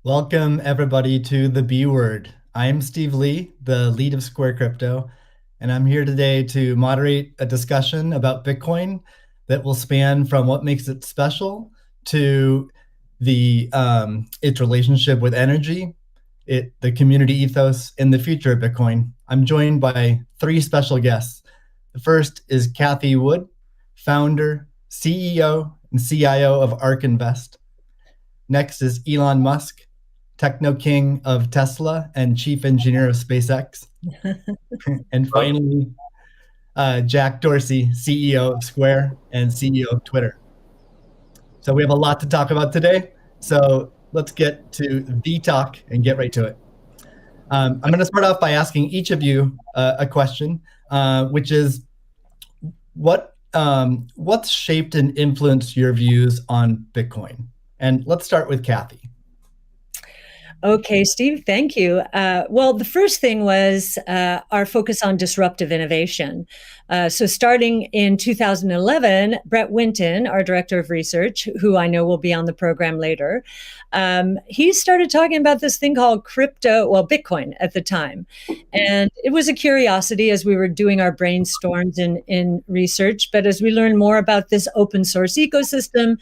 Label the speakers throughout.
Speaker 1: Welcome, everybody, to the B Word. I'm Steve Lee, the lead of Square Crypto, and I'm here today to moderate a discussion about Bitcoin that will span from what makes it special to its relationship with energy, the community ethos, and the future of Bitcoin. I'm joined by three special guests. The first is Kathy Wood, founder, CEO, and CIO of ARK Invest. Next is Elon Musk, techno king of Tesla and chief engineer of SpaceX. And finally, Jack Dorsey, CEO of Square and CEO of Twitter. So we have a lot to talk about today. So let's get to the talk and get right to it. I'm going to start off by asking each of you a question, which is what's shaped and influenced your views on Bitcoin? And let's start with Kathy.
Speaker 2: Okay, Steve, thank you. Well, the first thing was our focus on disruptive innovation. So starting in 2011, Brett Winton, our director of research, who I know will be on the program later, he started talking about this thing called Bitcoin at the time. And it was a curiosity as we were doing our brainstorms in research. But as we learned more about this open source ecosystem,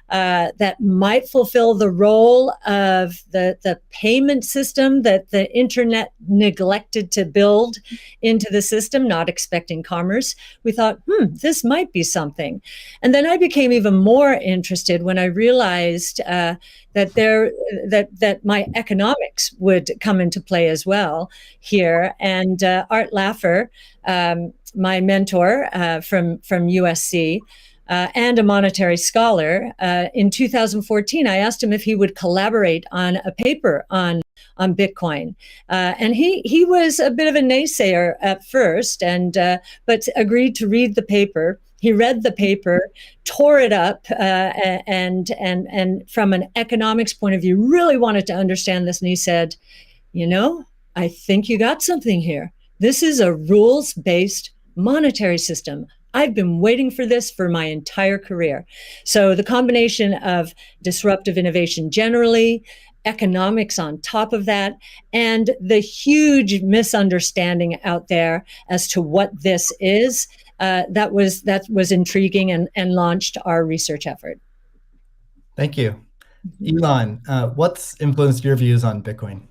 Speaker 2: that might fulfill the role of the payment system that the internet neglected to build into the system, not expecting commerce. We thought, this might be something. And then I became even more interested when I realized that my economics would come into play as well here. And Art Laffer, my mentor from USC, and a monetary scholar. In 2014, I asked him if he would collaborate on a paper on Bitcoin. And he was a bit of a naysayer at first, but agreed to read the paper. He read the paper, tore it up, and from an economics point of view, really wanted to understand this. And he said, I think you got something here. This is a rules-based monetary system. I've been waiting for this for my entire career. So the combination of disruptive innovation generally, economics on top of that, and the huge misunderstanding out there as to what this is, that was intriguing and launched our research effort.
Speaker 1: Thank you. Elon, what's influenced your views on Bitcoin?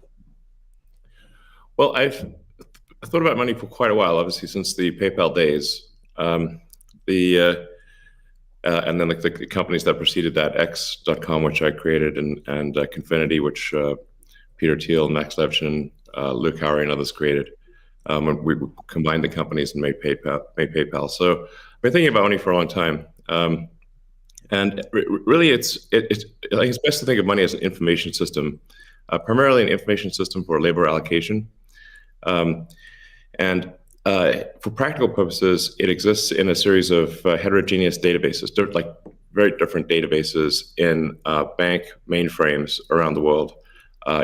Speaker 3: Well, I've thought about money for quite a while, obviously since the PayPal days. And then the companies that preceded that, X.com, which I created, and Confinity, which Peter Thiel, Max Levchin, Luke Howry, and others created. We combined the companies and made PayPal. So I've been thinking about money for a long time. And really, it's best to think of money as an information system, primarily an information system for labor allocation. For practical purposes, it exists in a series of heterogeneous databases, like very different databases in bank mainframes around the world.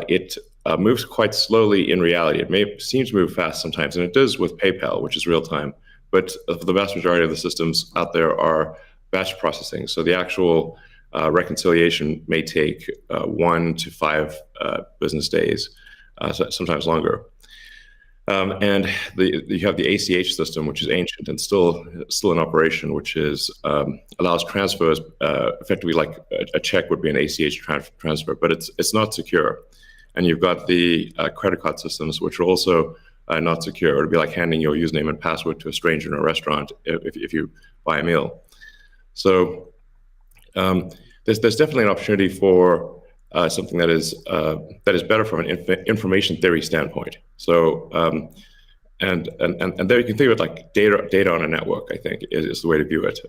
Speaker 3: It moves quite slowly in reality. It may seem to move fast sometimes, and it does with PayPal, which is real time. But the vast majority of the systems out there are batch processing. So the actual reconciliation may take 1 to 5 business days, sometimes longer. And you have the ACH system, which is ancient and still in operation, which allows transfers effectively like a check would be an ACH transfer, but it's not secure. And you've got the credit card systems, which are also not secure. It would be like handing your username and password to a stranger in a restaurant if you buy a meal. So there's definitely an opportunity for something that is better from an information theory standpoint. So and there you can think of it like data on a network. I think is the way to view it.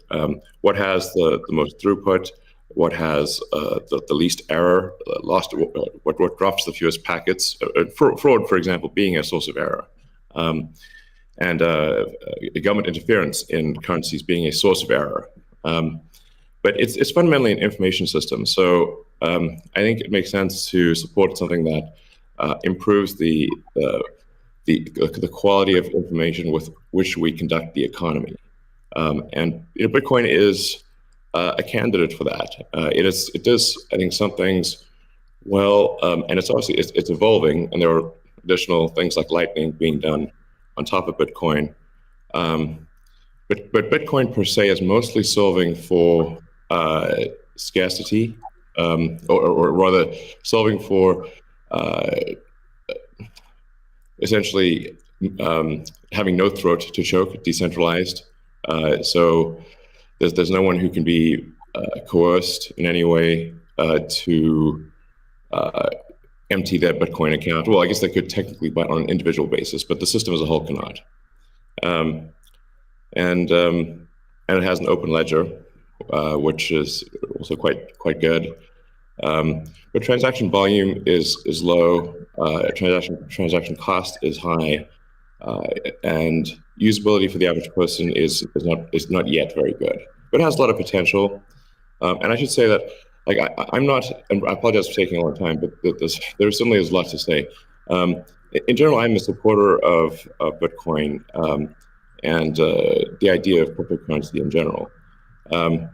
Speaker 3: What has the most throughput? What has the least error? What drops the fewest packets? Fraud, for example, being a source of error. And government interference in currencies being a source of error. But it's fundamentally an information system. So I think it makes sense to support something that improves the quality of information with which we conduct the economy. And Bitcoin is a candidate for that. It does, I think, some things Well, and it's obviously it's evolving, and there are additional things like Lightning being done on top of Bitcoin. Um, but Bitcoin per se is mostly solving for scarcity, or rather solving for uh, essentially having no throat to choke, decentralized. So there's no one who can be coerced in any way to empty their Bitcoin account. Well, I guess they could technically, but on an individual basis, but the system as a whole cannot. Um, and it has an open ledger, which is also quite good. But transaction volume is low. Transaction cost is high, and usability for the average person is not yet very good. But it has a lot of potential. And I should say that, like, I'm not, and I apologize for taking a long time, but there certainly is a lot to say. In general, I'm a supporter of Bitcoin, and the idea of cryptocurrency in general. But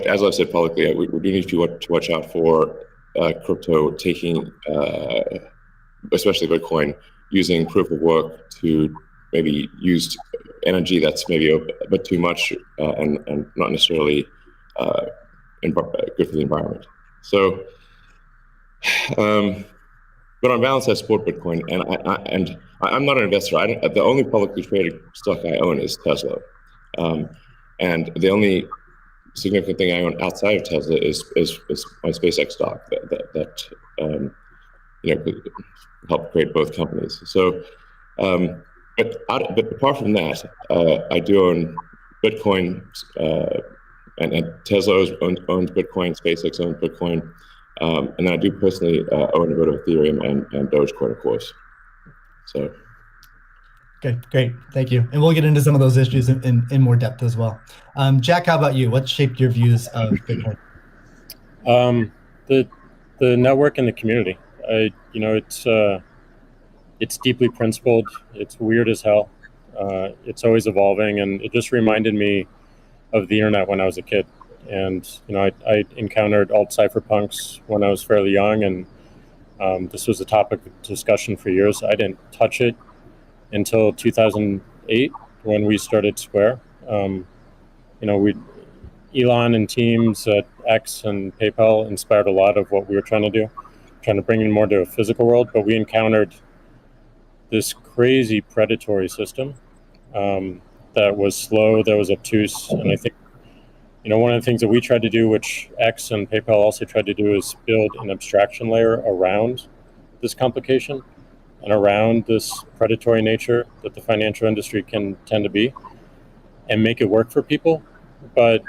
Speaker 3: as I've said publicly, we do need to watch out for crypto taking, especially Bitcoin, using proof of work to maybe use energy that's maybe a bit too much, and not necessarily good for the environment. So, but on balance, I support Bitcoin, and I'm not an investor. The only publicly traded stock I own is Tesla, and the only significant thing I own outside of Tesla is my SpaceX stock that could help create both companies. So, but apart from that, I do own Bitcoin, and Tesla owns Bitcoin, SpaceX owns Bitcoin, and I do personally own a bit of Ethereum and Dogecoin, of course. So.
Speaker 1: Okay, great. Thank you. And we'll get into some of those issues in more depth as well. Jack, how about you? What shaped your views of Bitcoin?
Speaker 4: The network and the community. It's deeply principled. It's weird as hell. It's always evolving, and it just reminded me of the internet when I was a kid. And I encountered alt cypherpunks when I was fairly young, and this was a topic of discussion for years. I didn't touch it until 2008 when we started Square. Elon and teams at X and PayPal inspired a lot of what we were trying to do, trying to bring in more to a physical world. But we encountered this crazy predatory system that was slow, that was obtuse. And I think, one of the things that we tried to do, which X and PayPal also tried to do, is build an abstraction layer around this complication and around this predatory nature that the financial industry can tend to be, and make it work for people. But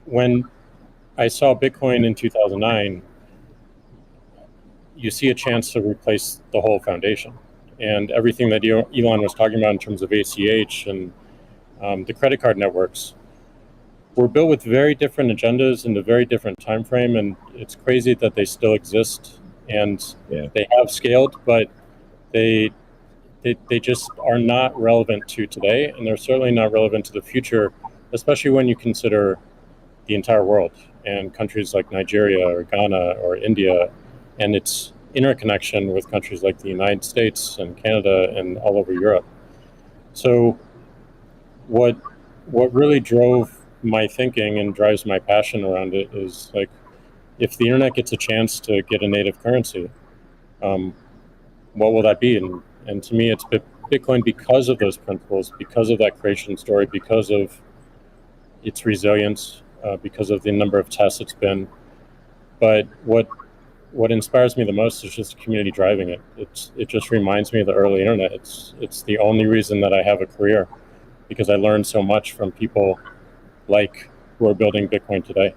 Speaker 4: when I saw Bitcoin in 2009, you see a chance to replace the whole foundation. And everything that Elon was talking about in terms of ACH and the credit card networks were built with very different agendas in a very different time frame. And it's crazy that they still exist, and they have scaled, but they just are not relevant to today, and they're certainly not relevant to the future, especially when you consider the entire world and countries like Nigeria or Ghana or India, and its interconnection with countries like the United States and Canada and all over Europe. So what really drove my thinking and drives my passion around it is, like, if the internet gets a chance to get a native currency, what will that be? And to me, it's Bitcoin, because of those principles, because of that creation story, because of its resilience, because of the number of tests it's been. But what inspires me the most is just the community driving it. It just reminds me of the early internet. It's the only reason that I have a career, because I learned so much from people like who are building Bitcoin today,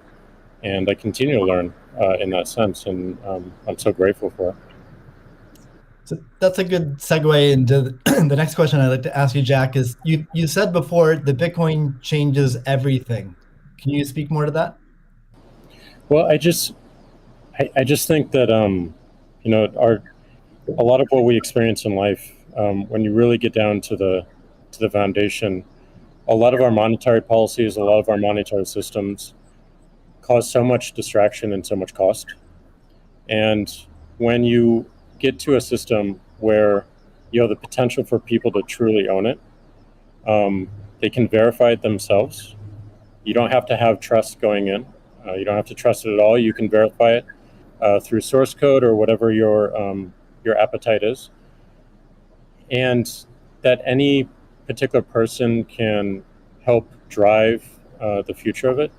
Speaker 4: and I continue to learn in that sense, and I'm so grateful for it.
Speaker 1: So that's a good segue into the next question I'd like to ask you, Jack. Is you said before that Bitcoin changes everything. Can you speak more to that?
Speaker 4: Well, I just think that a lot of what we experience in life, when you really get down to the foundation, a lot of our monetary policies, a lot of our monetary systems cause so much distraction and so much cost. And when you get to a system where you have the potential for people to truly own it, they can verify it themselves. You don't have to have trust going in. You don't have to trust it at all. You can verify it through source code or whatever your appetite is, and that any particular person can help drive the future of it.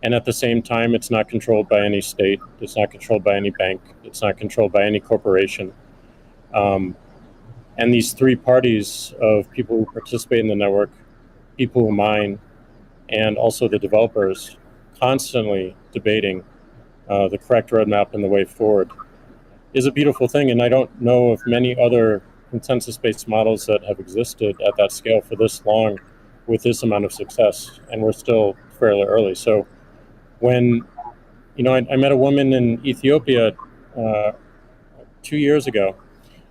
Speaker 4: And at the same time, it's not controlled by any state. It's not controlled by any bank. It's not controlled by any corporation. And these three parties of people who participate in the network, people who mine, and also the developers, constantly debating the correct roadmap and the way forward, is a beautiful thing. And I don't know of many other consensus-based models that have existed at that scale for this long with this amount of success. And we're still fairly early. So when, I met a woman in Ethiopia 2 years ago,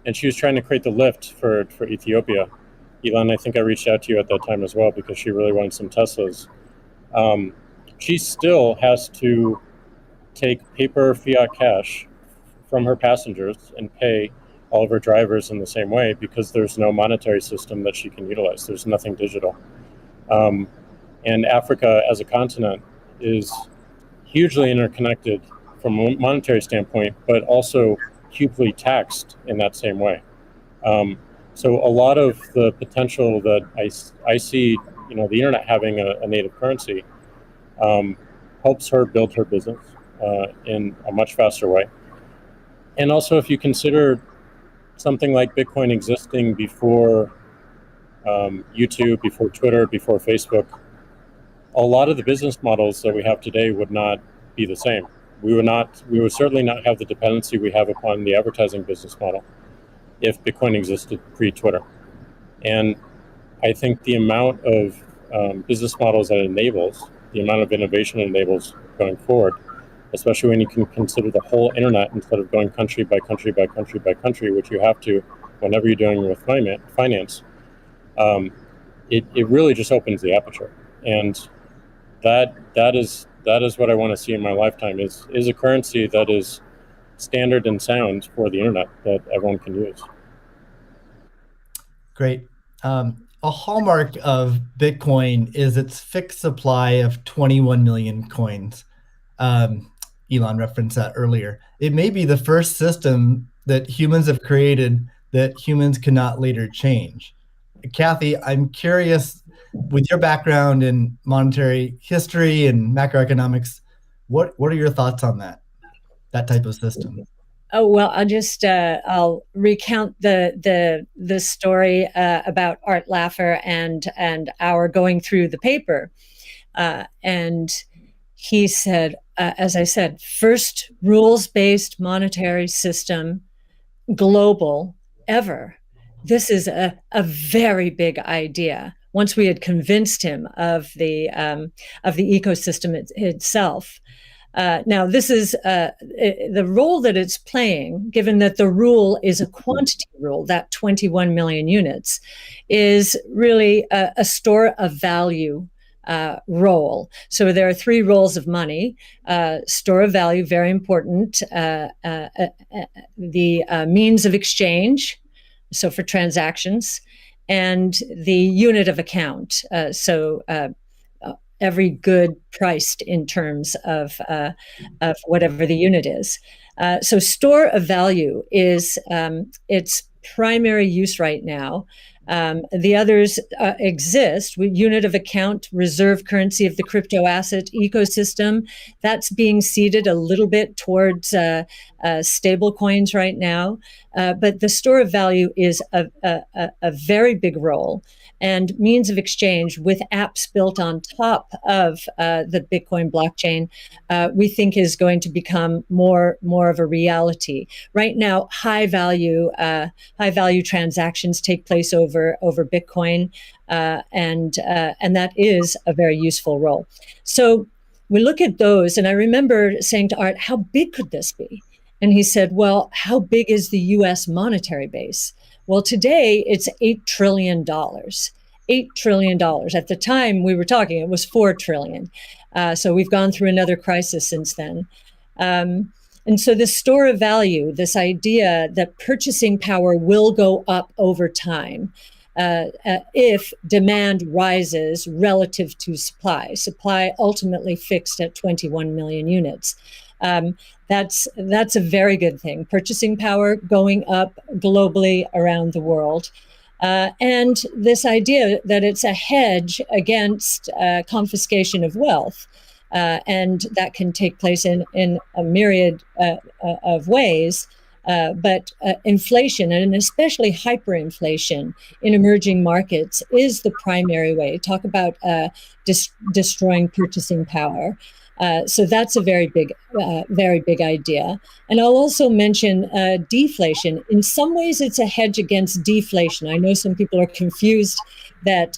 Speaker 4: and she was trying to create the lift for Ethiopia. Elon, I think I reached out to you at that time as well because she really wanted some Teslas. She still has to take paper fiat cash from her passengers and pay all of her drivers in the same way because there's no monetary system that she can utilize. There's nothing digital. And Africa as a continent is hugely interconnected from a monetary standpoint, but also hugely taxed in that same way. So a lot of the potential that I see, the internet having a native currency helps her build her business in a much faster way. And also, if you consider something like Bitcoin existing before YouTube, before Twitter, before Facebook, a lot of the business models that we have today would not be the same. We would certainly not have the dependency we have upon the advertising business model if Bitcoin existed pre-Twitter. And I think the amount of business models that it enables, the amount of innovation it enables going forward, especially when you can consider the whole internet instead of going country by country by country by country, which you have to whenever you're dealing with finance, it really just opens the aperture. And that is what I want to see in my lifetime is a currency that is standard and sound for the internet that everyone can use.
Speaker 1: Great. A hallmark of Bitcoin is its fixed supply of 21 million coins. Elon referenced that earlier. It may be the first system that humans have created that humans cannot later change. Kathy, I'm curious, with your background in monetary history and macroeconomics, what are your thoughts on that type of system?
Speaker 2: Oh, well, I'll recount the story about Art Laffer and our going through the paper, and he said, as I said, first rules-based monetary system, global, ever. This is a very big idea. Once we had convinced him of the ecosystem itself. Now, this is the role that it's playing, given that the rule is a quantity rule, that 21 million units, is really a store of value role. So there are three roles of money. Store of value, very important. The means of exchange, so for transactions, and the unit of account. Every good priced in terms of whatever the unit is. So store of value is its primary use right now. The others exist. Unit of account, reserve currency of the crypto asset ecosystem. That's being seeded a little bit towards stable coins right now. But the store of value is a very big role. And means of exchange with apps built on top of the Bitcoin blockchain, we think is going to become more of a reality. Right now, high value transactions take place over Bitcoin, and that is a very useful role. So we look at those, and I remember saying to Art, "How big could this be?" And he said, "Well, how big is the U.S. monetary base?" Well, today it's $8 trillion. $8 trillion. At the time we were talking, it was $4 trillion. So we've gone through another crisis since then. And so the store of value, this idea that purchasing power will go up over time if demand rises relative to supply ultimately fixed at 21 million units. That's a very good thing. Purchasing power going up globally around the world. And this idea that it's a hedge against confiscation of wealth. And that can take place in a myriad of ways. But inflation, and especially hyperinflation in emerging markets, is the primary way. Talk about destroying purchasing power. So that's a very big idea. And I'll also mention deflation. In some ways, it's a hedge against deflation. I know some people are confused that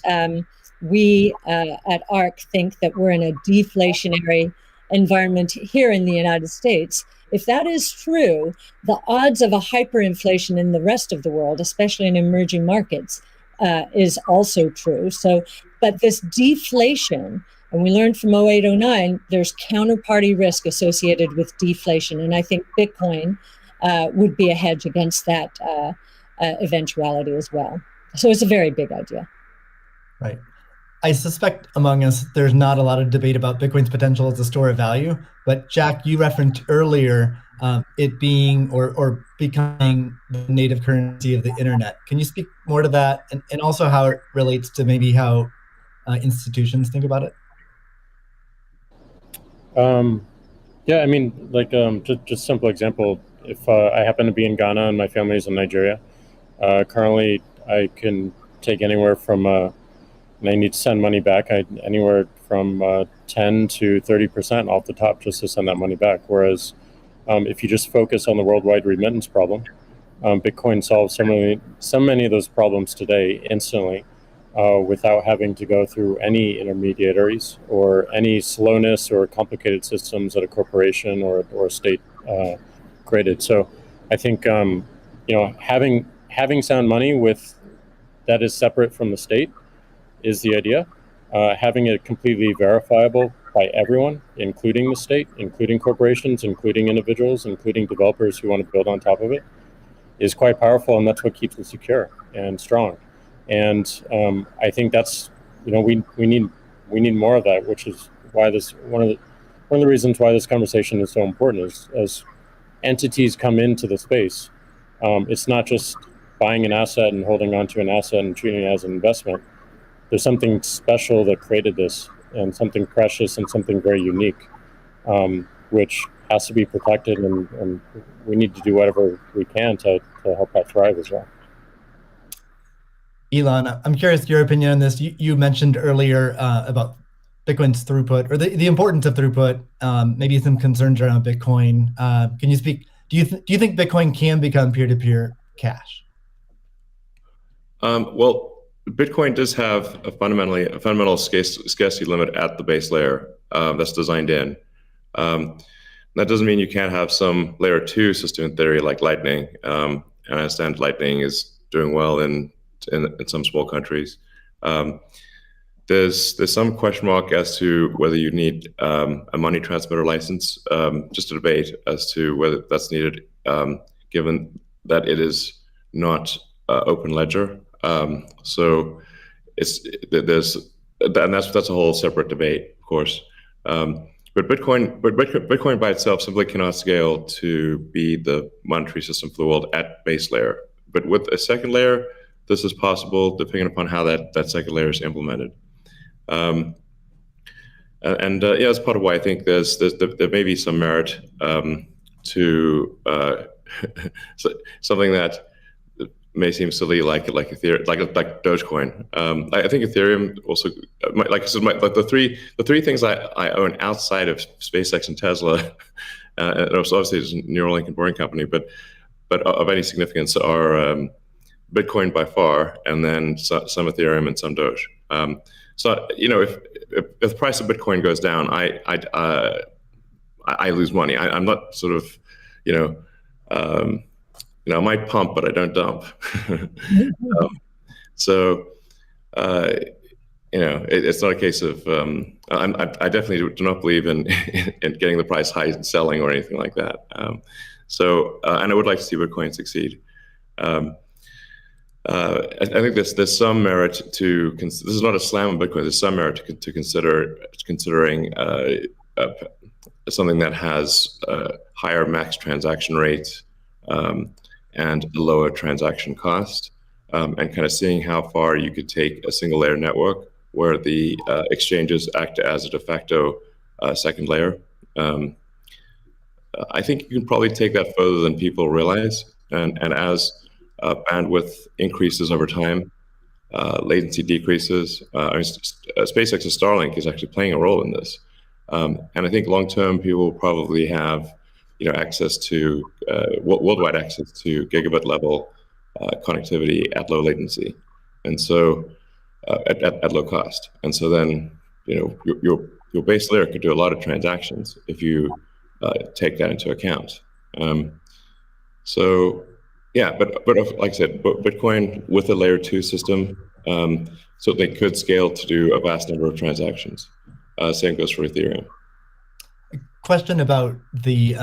Speaker 2: we at ARC think that we're in a deflationary environment here in the United States. If that is true, the odds of a hyperinflation in the rest of the world, especially in emerging markets, is also true. So, but this deflation, and we learned from 0809, there's counterparty risk associated with deflation. And I think Bitcoin would be a hedge against that eventuality as well. So it's a very big idea.
Speaker 1: Right. I suspect among us, there's not a lot of debate about Bitcoin's potential as a store of value. But Jack, you referenced earlier it being or becoming the native currency of the internet. Can you speak more to that, and also how it relates to maybe how institutions think about it?
Speaker 4: Yeah, I mean, like just simple example. If I happen to be in Ghana and my family's in Nigeria, currently I can take anywhere from and I need to send money back. Anywhere from 10 to 30% off the top just to send that money back. Whereas if you just focus on the worldwide remittance problem, Bitcoin solves so many of those problems today instantly without having to go through any intermediaries or any slowness or complicated systems that a corporation or a state created. So I think having sound money that is separate from the state is the idea. Having it completely verifiable by everyone, including the state, including corporations, including individuals, including developers who want to build on top of it, is quite powerful, and that's what keeps it secure and strong. And I think that's we need more of that, which is why this one of the reasons why this conversation is so important is as entities come into the space, it's not just buying an asset and holding on to an asset and treating it as an investment. There's something special that created this, and something precious and something very unique, which has to be protected, and we need to do whatever we can to help that thrive as well.
Speaker 1: Elon, I'm curious your opinion on this. You mentioned earlier about Bitcoin's throughput, or the importance of throughput, maybe some concerns around Bitcoin. Can you speak? Do you think Bitcoin can become peer-to-peer cash?
Speaker 3: Well, Bitcoin does have a fundamental scarcity limit at the base layer that's designed in. That doesn't mean you can't have some layer 2 system in theory like Lightning. And I understand Lightning is doing well in some small countries. There's some question mark as to whether you need a money transmitter license. Just a debate as to whether that's needed, given that it is not open ledger. So that's a whole separate debate, of course. But Bitcoin by itself simply cannot scale to be the monetary system for the world at base layer. But with a second layer, this is possible depending upon how that second layer is implemented. Yeah, that's part of why I think there may be some merit to something that may seem silly, like Ethereum, like Dogecoin. I think Ethereum also, like I said, the three things I own outside of SpaceX and Tesla, and obviously it's Neuralink and Boring Company, but of any significance are Bitcoin by far, and then some Ethereum and some Doge. So if the price of Bitcoin goes down, I lose money. I'm not sort of I might pump, but I don't dump. So it's not a case of I definitely do not believe in in getting the price high and selling or anything like that. And I would like to see Bitcoin succeed. I think there's some merit to this is not a slam on Bitcoin. There's some merit to considering something that has higher max transaction rates and a lower transaction cost, and kind of seeing how far you could take a single layer network where the exchanges act as a de facto second layer. I think you can probably take that further than people realize, and as bandwidth increases over time, latency decreases. SpaceX's Starlink is actually playing a role in this, and I think long term people will probably have, access to worldwide access to gigabit level connectivity at low latency, and so at low cost. And so then, your base layer could do a lot of transactions if you take that into account. So yeah, but like I said, Bitcoin with a layer 2 system, so they could scale to do a vast number of transactions. Same goes for Ethereum.
Speaker 1: Question about the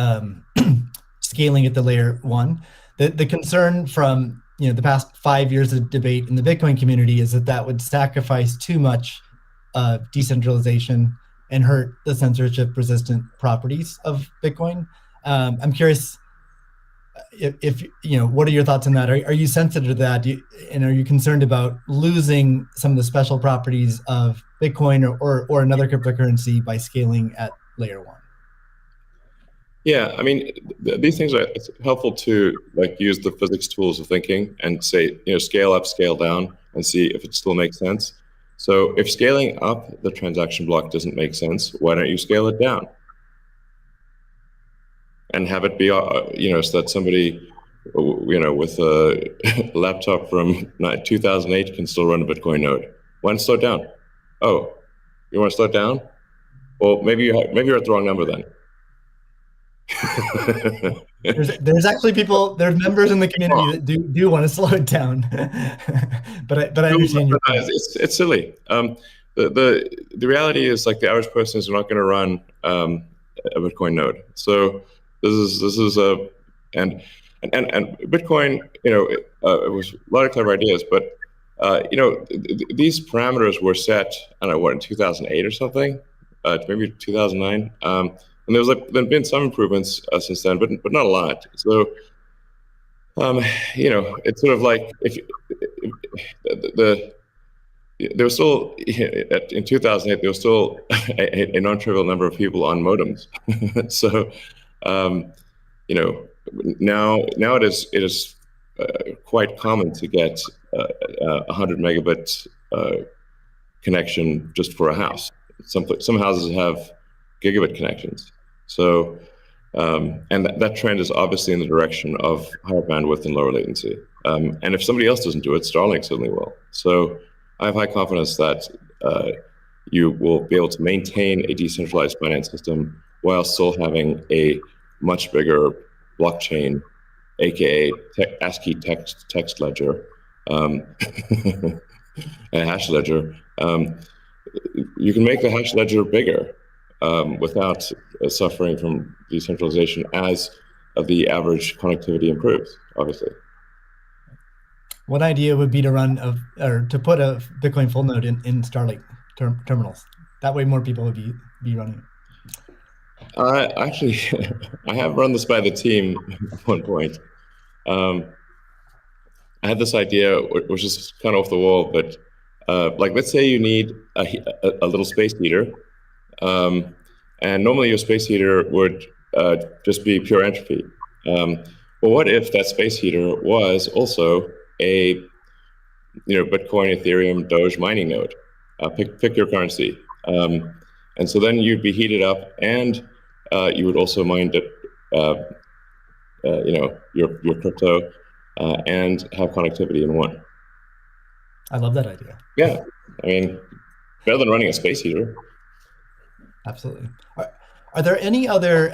Speaker 1: scaling at the layer 1. The concern from the past 5 years of debate in the Bitcoin community is that would sacrifice too much decentralization and hurt the censorship-resistant properties of Bitcoin. I'm curious if what are your thoughts on that? Are you sensitive to that? And are you concerned about losing some of the special properties of Bitcoin or another cryptocurrency by scaling at layer 1?
Speaker 3: Yeah, I mean, these things it's helpful to use the physics tools of thinking and say, scale up, scale down, and see if it still makes sense. So if scaling up the transaction block doesn't make sense, why don't you scale it down? And have it be, so that somebody, with a laptop from 2008 can still run a Bitcoin node. Why not slow it down? Oh, you want to slow it down? Well, maybe you're at the wrong number then.
Speaker 1: there's actually there's members in the community that do want to slow it down, but I understand your point.
Speaker 3: It's silly. The reality is the average person is not going to run a Bitcoin node. So this is and Bitcoin. It was a lot of clever ideas, but these parameters were set. I don't know in 2008 or something, maybe 2009. And there's been some improvements since then, but not a lot. So, it's sort of like there was still in 2008 there was still a non-trivial number of people on modems. So, now it is quite common to get 100 megabit connection just for a house. Some houses have gigabit connections. So, and that trend is obviously in the direction of higher bandwidth and lower latency. And if somebody else doesn't do it, Starlink certainly will. So I have high confidence that you will be able to maintain a decentralized finance system while still having a much bigger blockchain, aka ASCII text ledger, a hash ledger. You can make the hash ledger bigger without suffering from decentralization as the average connectivity improves, obviously.
Speaker 1: One idea would be to to put a Bitcoin full node in Starlink terminals. That way more people would be running it.
Speaker 3: Actually, I have run this by the team at one point. I had this idea, which is kind of off the wall, but let's say you need a little space heater. And normally your space heater would just be pure entropy. Well, what if that space heater was also a Bitcoin, Ethereum, Doge mining node? Pick your currency. And so then you'd be heated up, and you would also mine your crypto and have connectivity in one.
Speaker 1: I love that idea.
Speaker 3: Yeah, I mean, better than running a space heater.
Speaker 1: Absolutely. Are there any other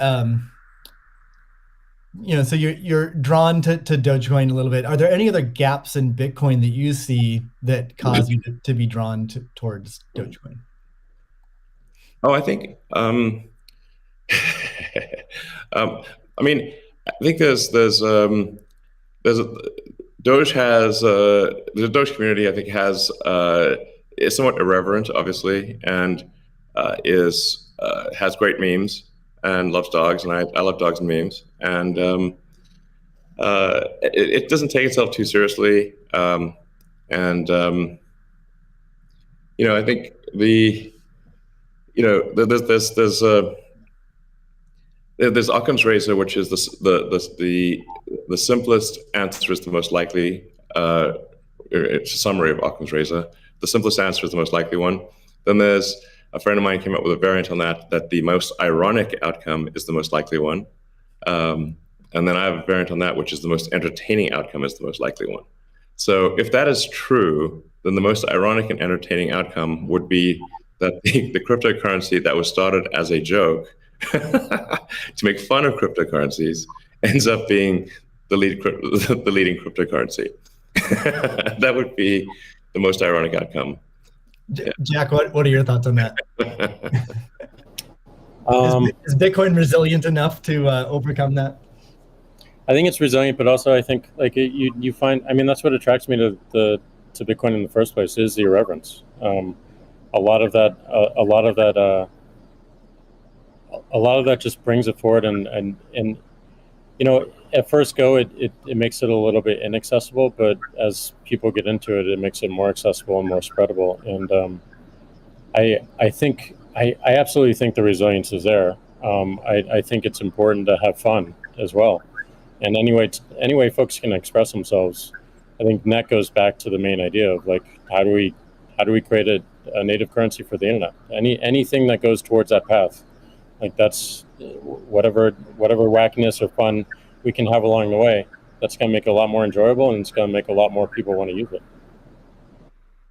Speaker 1: so you're drawn to Dogecoin a little bit. Are there any other gaps in Bitcoin that you see that cause you to be drawn towards Dogecoin?
Speaker 3: Oh, I think, I mean, I think there's a, Doge has the Doge community. I think is somewhat irreverent, obviously, and has great memes and loves dogs, and I love dogs and memes, and it doesn't take itself too seriously, and I think there's Occam's razor, which is the simplest answer is the most likely. It's a summary of Occam's razor. The simplest answer is the most likely one. Then there's a friend of mine came up with a variant on that the most ironic outcome is the most likely one. And then I have a variant on that, which is the most entertaining outcome is the most likely one. So if that is true, then the most ironic and entertaining outcome would be that the cryptocurrency that was started as a joke to make fun of cryptocurrencies ends up being the leading cryptocurrency. That would be the most ironic outcome.
Speaker 1: Jack, what are your thoughts on that? Is Bitcoin resilient enough to overcome that?
Speaker 4: I think it's resilient, but also I think like you find, I mean, that's what attracts me to Bitcoin in the first place is the irreverence. A lot of that just brings it forward, and at first go it makes it a little bit inaccessible, but as people get into it, it makes it more accessible and more spreadable. And I absolutely think the resilience is there. I think it's important to have fun as well, and anyway folks can express themselves. I think that goes back to the main idea of like how do we create a native currency for the internet? Anything that goes towards that path. Like that's whatever wackiness or fun we can have along the way. That's going to make it a lot more enjoyable, and it's going to make a lot more people want to use it.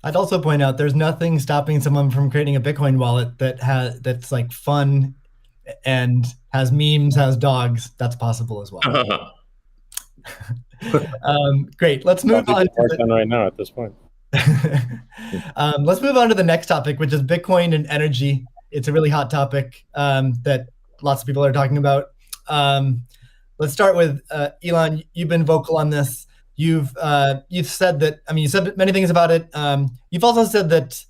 Speaker 1: I'd also point out there's nothing stopping someone from creating a Bitcoin wallet that's like fun and has memes, has dogs. That's possible as well. Great. Let's move on
Speaker 4: right now at this point.
Speaker 1: Let's move on to the next topic, which is Bitcoin and energy. It's a really hot topic that lots of people are talking about. Let's start with Elon. You've been vocal on this. You've said that. I mean, you said many things about it. You've also said that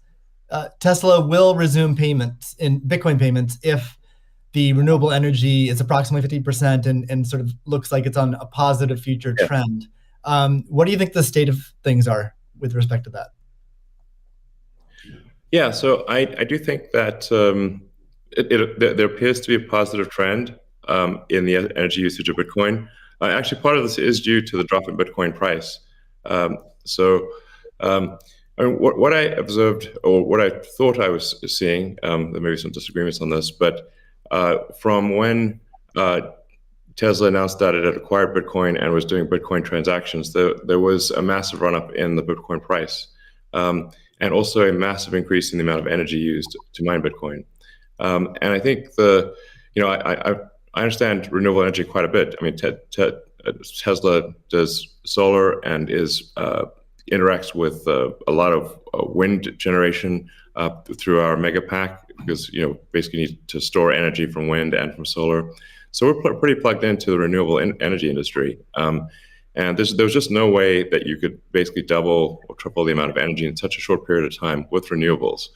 Speaker 1: Tesla will resume payments in Bitcoin payments if the renewable energy is approximately 50% and sort of looks like it's on a positive future trend. What do you think the state of things are with respect to that?
Speaker 3: Yeah, so I do think that there appears to be a positive trend in the energy usage of Bitcoin. Actually, part of this is due to the drop in Bitcoin price. I mean, what I observed, or what I thought I was seeing, there may be some disagreements on this, but from when Tesla announced that it had acquired Bitcoin and was doing Bitcoin transactions, there was a massive run-up in the Bitcoin price. And also a massive increase in the amount of energy used to mine Bitcoin. And I think I understand renewable energy quite a bit. I mean, Tesla does solar and interacts with a lot of wind generation through our mega pack, because basically need to store energy from wind and from solar. So we're pretty plugged into the renewable energy industry. And there's just no way that you could basically double or triple the amount of energy in such a short period of time with renewables.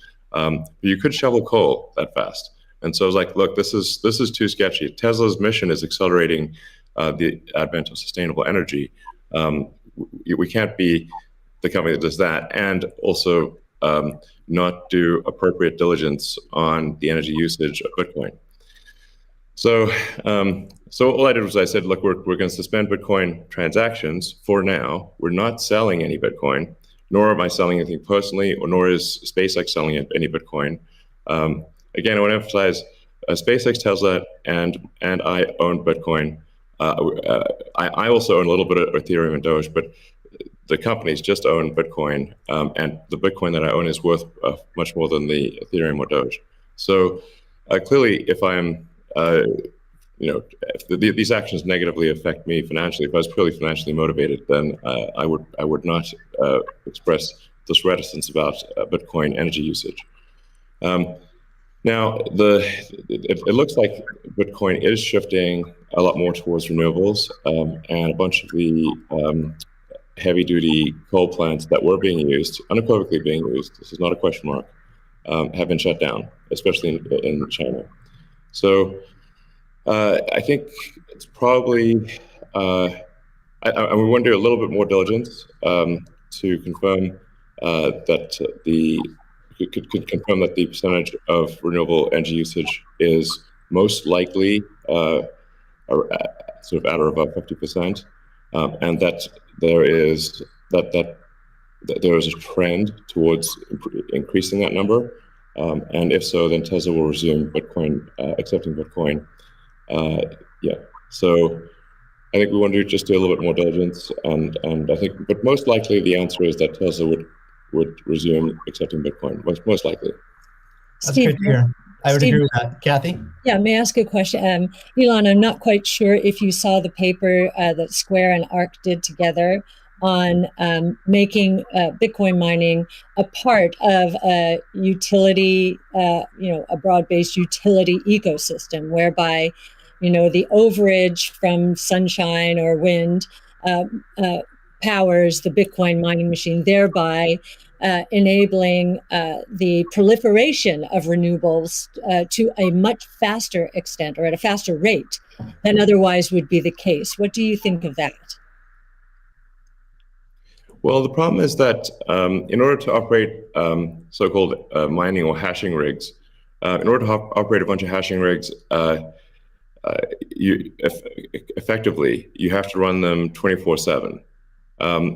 Speaker 3: You could shovel coal that fast. And so I was like, look, this is too sketchy. Tesla's mission is accelerating the advent of sustainable energy. We can't be the company that does that and also not do appropriate diligence on the energy usage of Bitcoin. So all I did was I said, look, we're going to suspend Bitcoin transactions for now. We're not selling any Bitcoin, nor am I selling anything personally, nor is SpaceX selling any Bitcoin. Again, I want to emphasize SpaceX, Tesla, and I own Bitcoin. I also own a little bit of Ethereum and Doge, but the companies just own Bitcoin, and the Bitcoin that I own is worth much more than the Ethereum or Doge. So clearly, if I'm if these actions negatively affect me financially, if I was purely financially motivated, then I would not express this reticence about Bitcoin energy usage. Now, it looks like Bitcoin is shifting a lot more towards renewables, and a bunch of the heavy-duty coal plants that were being used, unequivocally being used, this is not a question mark, have been shut down, especially in China. So I think it's probably, and we want to do a little bit more diligence to confirm could confirm that the percentage of renewable energy usage is most likely sort of at or above 50%, and that there is there is a trend towards increasing that number, and if so, then Tesla will resume Bitcoin, accepting Bitcoin. Yeah, so I think we want to just do a little bit more diligence, and I think, but most likely the answer is that Tesla would resume accepting Bitcoin, most likely.
Speaker 1: That's
Speaker 2: Steve,
Speaker 1: great to hear. I would
Speaker 2: Steve,
Speaker 1: agree with that. Kathy?
Speaker 2: Yeah, may I ask a question? Elon, I'm not quite sure if you saw the paper that Square and ARC did together on making Bitcoin mining a part of a utility, a broad-based utility ecosystem, whereby, the overage from sunshine or wind powers the Bitcoin mining machine, thereby enabling the proliferation of renewables to a much faster extent or at a faster rate than otherwise would be the case. What do you think of that?
Speaker 3: Well, the problem is that in order to operate so-called mining or hashing rigs, in order to operate a bunch of hashing rigs, effectively, you have to run them 24/7,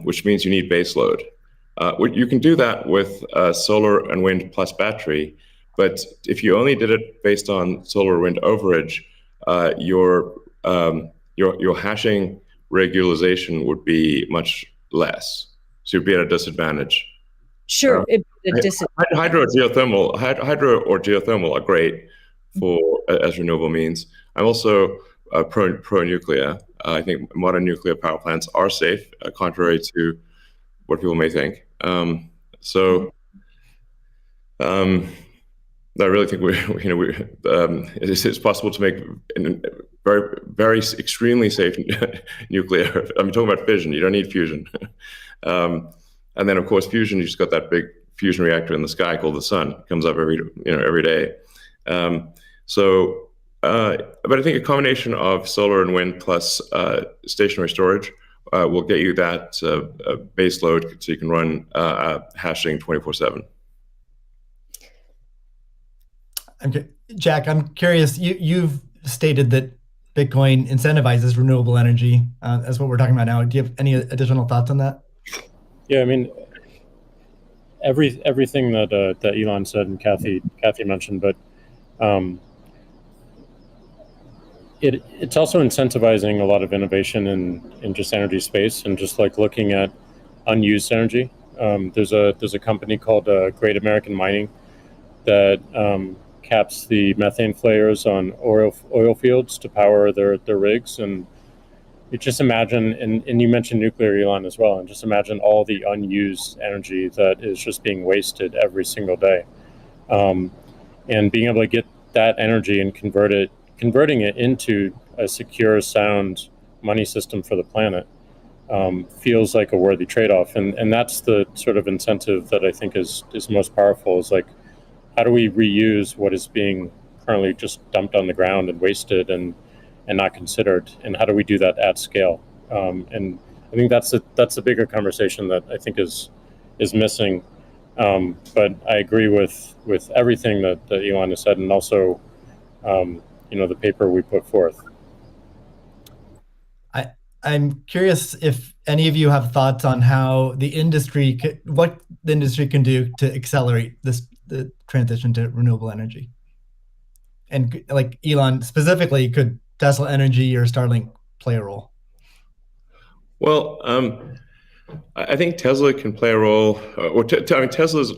Speaker 3: which means you need base load. You can do that with solar and wind plus battery, but if you only did it based on solar or wind overage, your hashing rig utilization would be much less. So you'd be at a disadvantage.
Speaker 2: Sure,
Speaker 3: hydro or geothermal are great as renewable means. I'm also pro nuclear. I think modern nuclear power plants are safe, contrary to what people may think. I really think it's possible to make very, very extremely safe nuclear. I'm talking about fission. You don't need fusion. And then, of course, fusion. You just got that big fusion reactor in the sky called the sun. It comes up every day. But I think a combination of solar and wind plus stationary storage will get you that base load, so you can run hashing 24/7.
Speaker 1: Okay. Jack, I'm curious. You've stated that Bitcoin incentivizes renewable energy. That's what we're talking about now. Do you have any additional thoughts on that?
Speaker 4: Yeah, I mean, everything that Elon said and Kathy mentioned, but it's also incentivizing a lot of innovation in just energy space and just like looking at unused energy. There's a company called Great American Mining that caps the methane flares on oil fields to power their rigs. And you just imagine, and you mentioned nuclear, Elon, as well, and just imagine all the unused energy that is just being wasted every single day. And being able to get that energy and converting it into a secure, sound money system for the planet feels like a worthy trade-off. And that's the sort of incentive that I think is most powerful, is like, how do we reuse what is being currently just dumped on the ground and wasted and not considered, and how do we do that at scale? And I think that's a bigger conversation that I think is missing. But I agree with everything that Elon has said, and also the paper we put forth.
Speaker 1: I'm curious if any of you have thoughts on how what the industry can do to accelerate the transition to renewable energy. And like Elon specifically, could Tesla Energy or Starlink play a role?
Speaker 3: Well, I think Tesla can play a role. Tesla's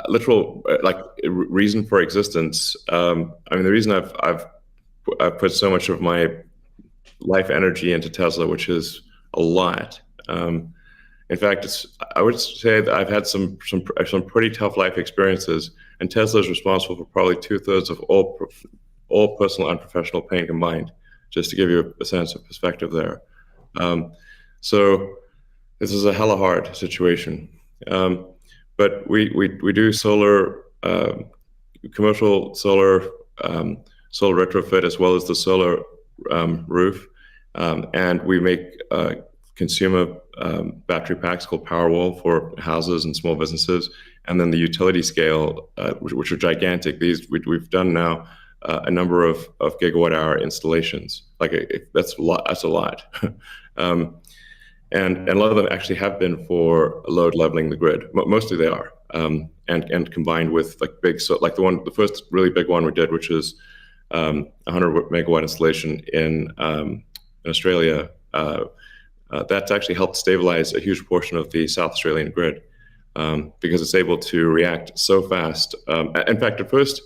Speaker 3: literal reason for existence. The reason I've put so much of my life energy into Tesla, which is a lot. In fact, I would say that I've had some pretty tough life experiences, and Tesla is responsible for probably 2/3 of all personal and professional pain combined. Just to give you a sense of perspective there. So this is a hella hard situation. But we do solar, commercial solar, solar retrofit, as well as the solar roof, and we make consumer battery packs called Powerwall for houses and small businesses, and then the utility scale, which are gigantic. These we've done now a number of gigawatt hour installations. That's a lot. That's a lot. And a lot of them actually have been for load leveling the grid. Mostly they are, and combined with the first really big one we did, which is 100 megawatt installation in Australia. That's actually helped stabilize a huge portion of the South Australian grid, because it's able to react so fast. In fact, at first,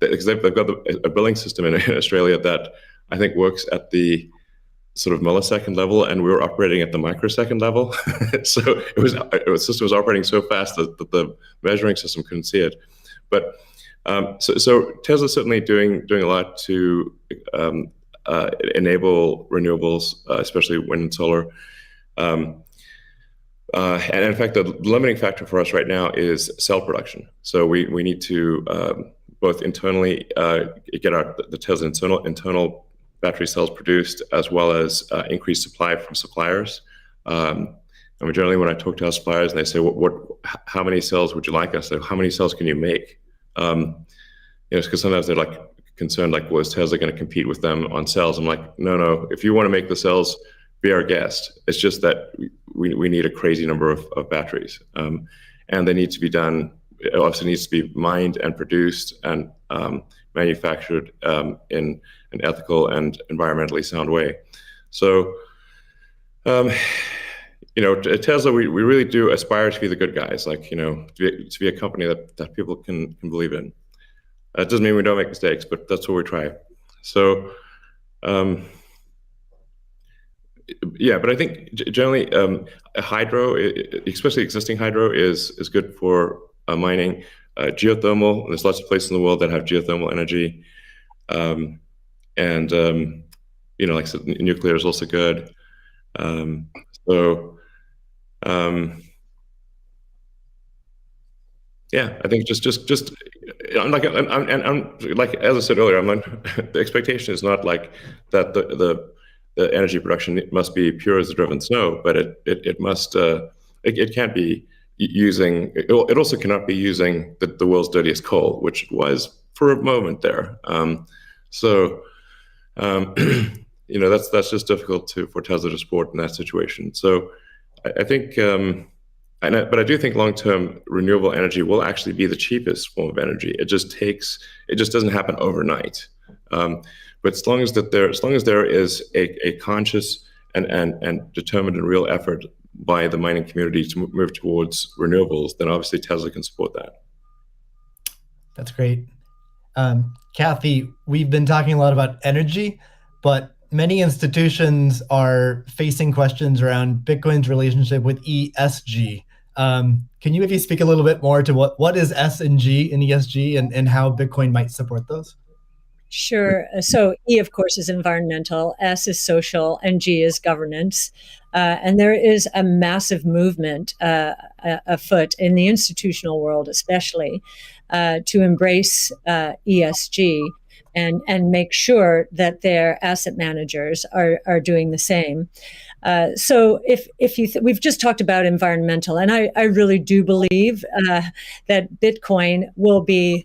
Speaker 3: because they've got a billing system in Australia that I think works at the sort of millisecond level, and we were operating at the microsecond level. So the system was operating so fast that the measuring system couldn't see it. But so Tesla's certainly doing a lot to enable renewables, especially wind and solar. And in fact, the limiting factor for us right now is cell production. So we need to both internally get the Tesla internal battery cells produced, as well as increase supply from suppliers. And generally, when I talk to our suppliers, and they say, how many cells would you like us? How many cells can you make? Because sometimes they're like concerned, like, well, is Tesla going to compete with them on cells? I'm like, no. If you want to make the cells, be our guest. It's just that we need a crazy number of batteries, and they need to be done. It obviously needs to be mined and produced and manufactured in an ethical and environmentally sound way. So, at Tesla, we really do aspire to be the good guys, to be a company that people can believe in. It doesn't mean we don't make mistakes, but that's what we try. So, but I think generally hydro, especially existing hydro, is good for mining. Geothermal, there's lots of places in the world that have geothermal energy. Like I said, nuclear is also good. I think just I'm like as I said earlier, the expectation is not like that the energy production must be pure as the driven snow, but it must it can't be using. It also cannot be using the world's dirtiest coal, which was for a moment there. That's just difficult for Tesla to support in that situation. So I think. But I do think long-term renewable energy will actually be the cheapest form of energy. It just doesn't happen overnight. But as long as there is a conscious and determined and real effort by the mining community to move towards renewables, then obviously Tesla can support that.
Speaker 1: That's great. Kathy, we've been talking a lot about energy, but many institutions are facing questions around Bitcoin's relationship with ESG. Can you maybe speak a little bit more to what is S and G in ESG and how Bitcoin might support those?
Speaker 2: Sure. So E, of course, is environmental, S is social, and G is governance. And there is a massive movement afoot in the institutional world, especially, to embrace ESG and make sure that their asset managers are doing the same. So if we've just talked about environmental, and I really do believe that Bitcoin will be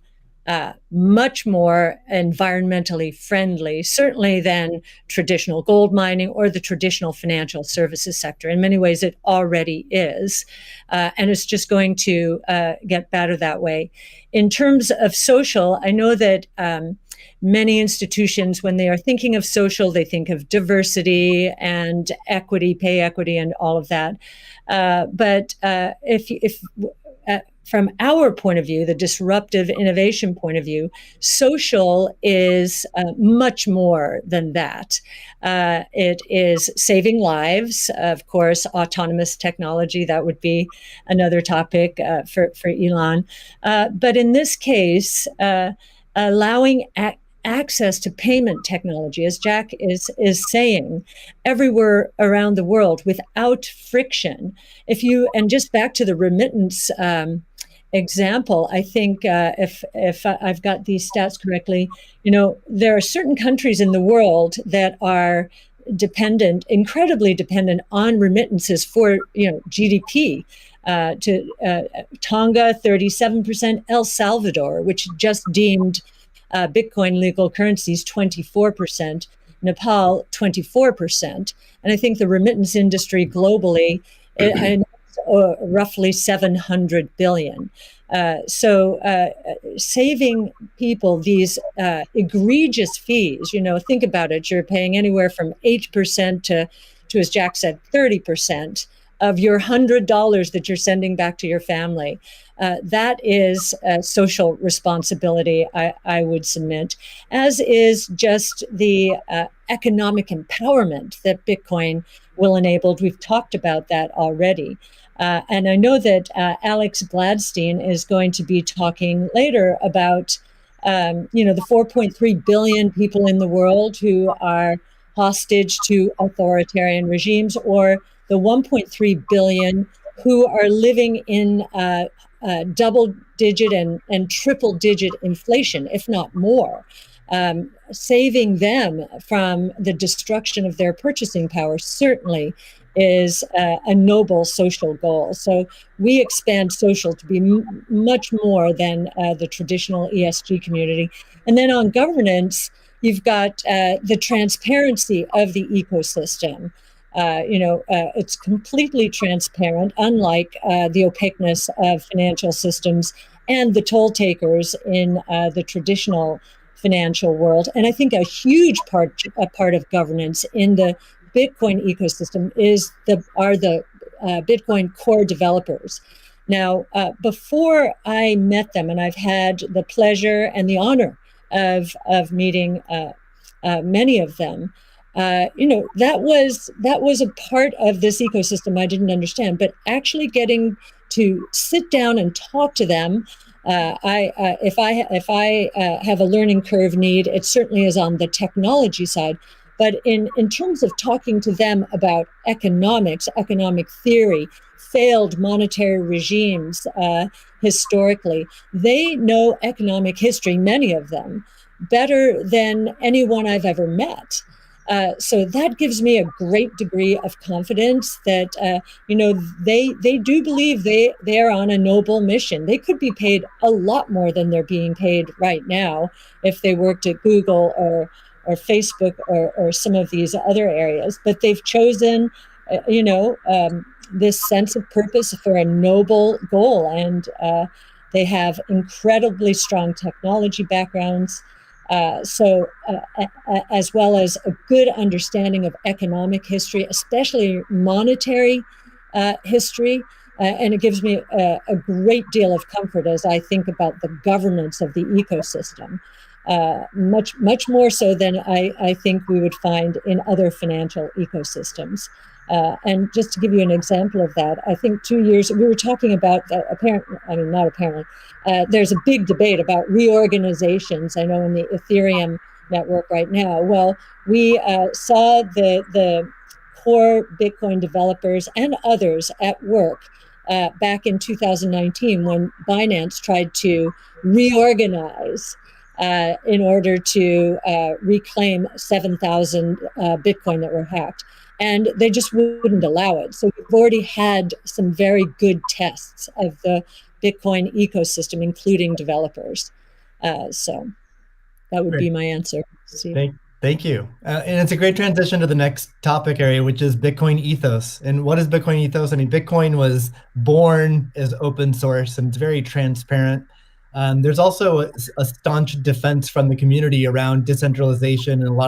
Speaker 2: much more environmentally friendly, certainly than traditional gold mining or the traditional financial services sector. In many ways, it already is, and it's just going to get better that way. In terms of social, I know that many institutions, when they are thinking of social, they think of diversity and equity, pay equity, and all of that. But from our point of view, the disruptive innovation point of view, social is much more than that. It is saving lives, of course, autonomous technology, that would be another topic for Elon. But in this case, allowing access to payment technology, as Jack is saying, everywhere around the world without friction. And just back to the remittance example, I think if I've got these stats correctly, there are certain countries in the world that are incredibly dependent on remittances for GDP. Tonga, 37%, El Salvador, which just deemed Bitcoin legal currencies, 24%, Nepal, 24%. And I think the remittance industry globally, roughly 700 billion. So saving people these egregious fees, think about it, you're paying anywhere from 8% to, as Jack said, 30% of your $100 that you're sending back to your family. That is social responsibility, I would submit, as is just the economic empowerment that Bitcoin will enable. We've talked about that already. And I know that Alex Gladstein is going to be talking later about, the 4.3 billion people in the world who are hostage to authoritarian regimes, or the 1.3 billion who are living in double-digit and triple-digit inflation, if not more. Saving them from the destruction of their purchasing power certainly is a noble social goal. So we expand social to be much more than the traditional ESG community. And then on governance, you've got the transparency of the ecosystem. It's completely transparent, unlike the opaqueness of financial systems and the toll takers in the traditional financial world. And I think a huge part of governance in the Bitcoin ecosystem are the Bitcoin core developers. Now, before I met them, and I've had the pleasure and the honor of meeting many of them, that was a part of this ecosystem I didn't understand. But actually getting to sit down and talk to them, if I have a learning curve need, it certainly is on the technology side. But in terms of talking to them about economics, economic theory, failed monetary regimes historically, they know economic history, many of them, better than anyone I've ever met. So that gives me a great degree of confidence that, they do believe they are on a noble mission. They could be paid a lot more than they're being paid right now if they worked at Google or Facebook or some of these other areas. But they've chosen, this sense of purpose for a noble goal. And they have incredibly strong technology backgrounds. As well as a good understanding of economic history, especially monetary history. And it gives me a great deal of comfort as I think about the governance of the ecosystem, much more so than I think we would find in other financial ecosystems. And just to give you an example of that, I think 2 years, we were talking about, there's a big debate about reorganizations, I know, in the Ethereum network right now. Well, we saw the core Bitcoin developers and others at work back in 2019 when Binance tried to reorganize in order to reclaim 7,000 Bitcoin that were hacked. And they just wouldn't allow it. So we've already had some very good tests of the Bitcoin ecosystem, including developers. So that would be my answer, Steve.
Speaker 1: Thank you. And it's a great transition to the next topic area, which is Bitcoin ethos. And what is Bitcoin ethos? I mean, Bitcoin was born as open source and it's very transparent. There's also a staunch defense from the community around decentralization and a lot of